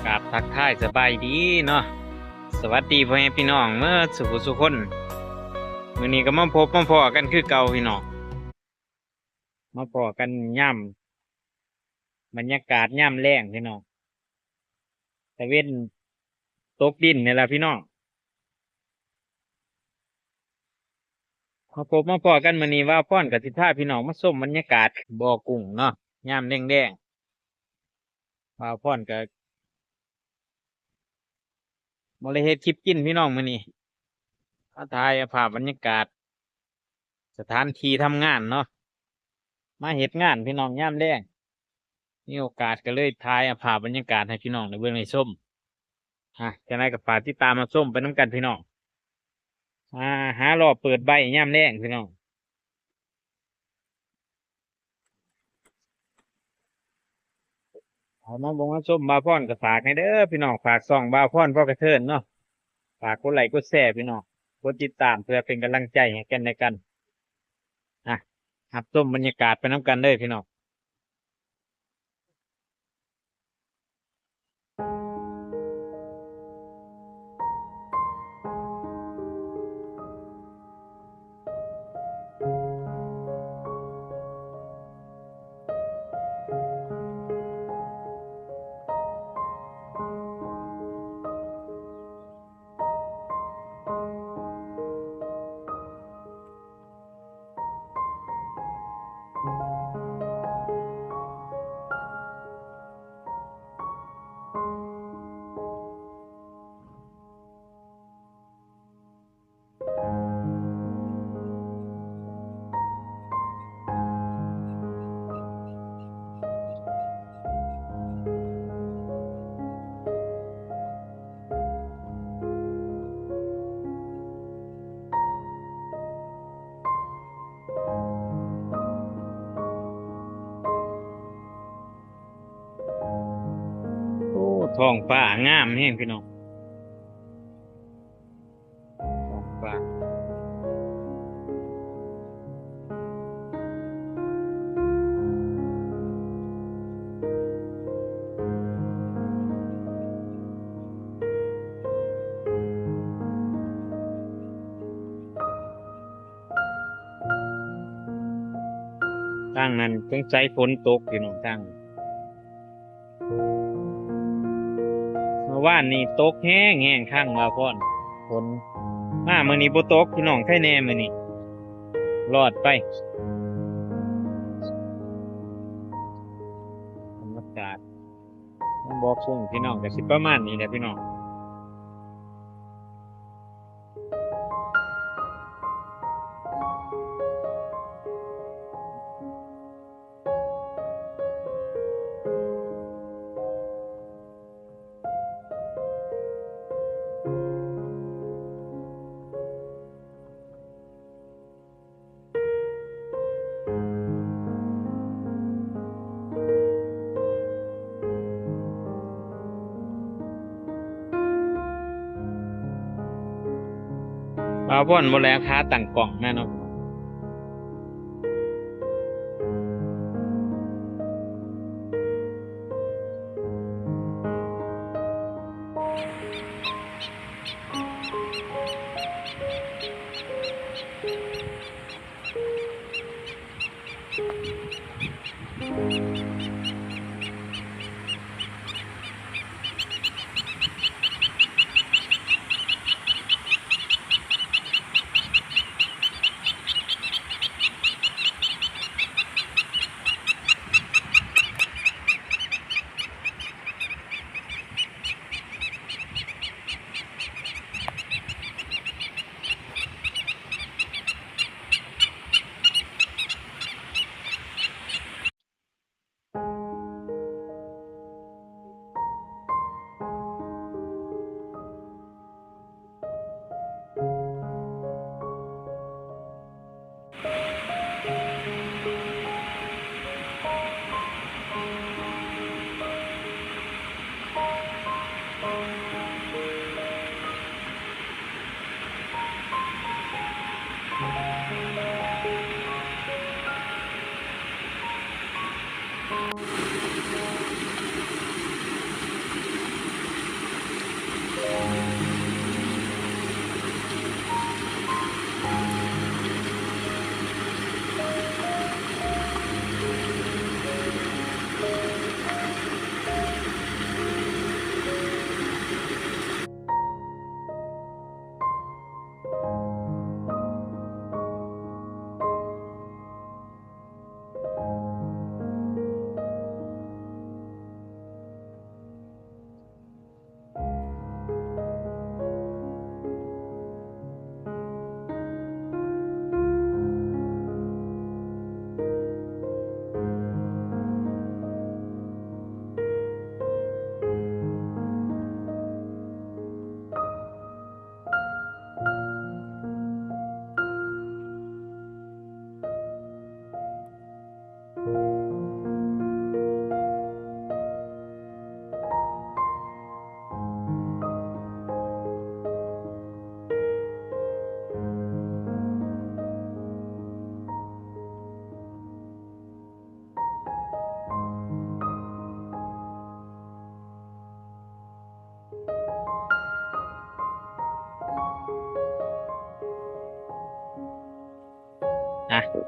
กราบทักทายสบายดีเนาะสวัสดีพ่อแม่พี่น้องเมื่อสุขคนมื้อนี้ก็มาพบมาพ้อกันคือเก่าพี่น้องมาพ้อกันย่ำบรรยากาศย่ำแล้งพี่น้องตะเว้นตกดินนี่ล่ะพี่น้องมาพบมาพ้อกันมื้อนี้ว่าพ่อนกับสิพาพี่น้องมาชมบรรยากาศบ่อกุ้งเนาะย่ำแดงๆว่าพ่อนก็บ่ได้เฮ็ดคลิปกินพี่น้องมื้อนี้มาถ่ายภาพบรรยากาศสถานที่ทำงานเนาะมาเฮ็ดงานพี่น้องยามแลงมีโอกาสก็เลยถ่ายภาพบรรยากาศให้พี่น้องได้เบิ่งได้ชมจังได๋ก็ฝากติดตามมาชมไปนำกันพี่น้องหารอบเปิดใบยามแลงพี่น้องเอามาบ่งมาชมบ่าวพรก็ฝากให้เด้อพี่น้องฝากช่องบ่าวพรพ่อกระเทินเนาะฝากกดไลค์กดแชร์พี่น้องกดติดตามเพื่อเป็นกำลังใจให้กันและกันรับชมบรรยากาศไปนำกันเด้อพี่น้องท้องฟ้างามแฮงพี่น้องท้องฟ้าทางนั้นสงสัยฝนตกพี่น้องทางว่านนี่ตกแห้งข้างมาพ่อนฝนมามื้อนี้บ่ตกพี่น้องไข่แน่มื้อนี้รอดไปบรรยากาศมันบอกส่งพี่น้องก็สิประมาณนี้แหละพี่น้องบ่าวพ่อนบ่แล้วค้าตั้งกล่องแม่เนาะ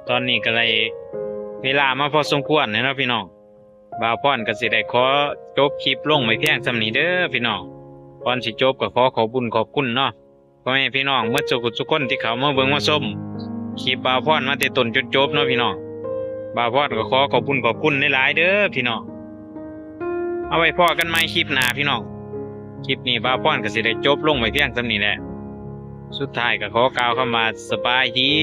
ตอนนี้ก็เลยเวลามาพอสมควรเนาะพี่น้องบ่าวพรก็สิได้ขอจบคลิปลงไว้เพียงส่ำนี้เด้อพี่น้องก่อนสิจบก็ขอขอบคุญขอบคุณเนาะพ่อแม่พี่น้องเมื่อทุกคนที่เขามาเบิ่งมาชมคลิปบ่าวพรมาแต่ต้นจนจบเนาะพี่น้องบ่าวพรก็ขอขอบคุณหลายๆเด้อพี่น้องเอาไว้พอกันใหม่คลิปหน้าพี่น้องคลิปนี้บ่าวพรก็สิได้จบลงไว้เพียงส่ำนี้แหละสุดท้ายก็ขอกล่าวคำว่าสบายดี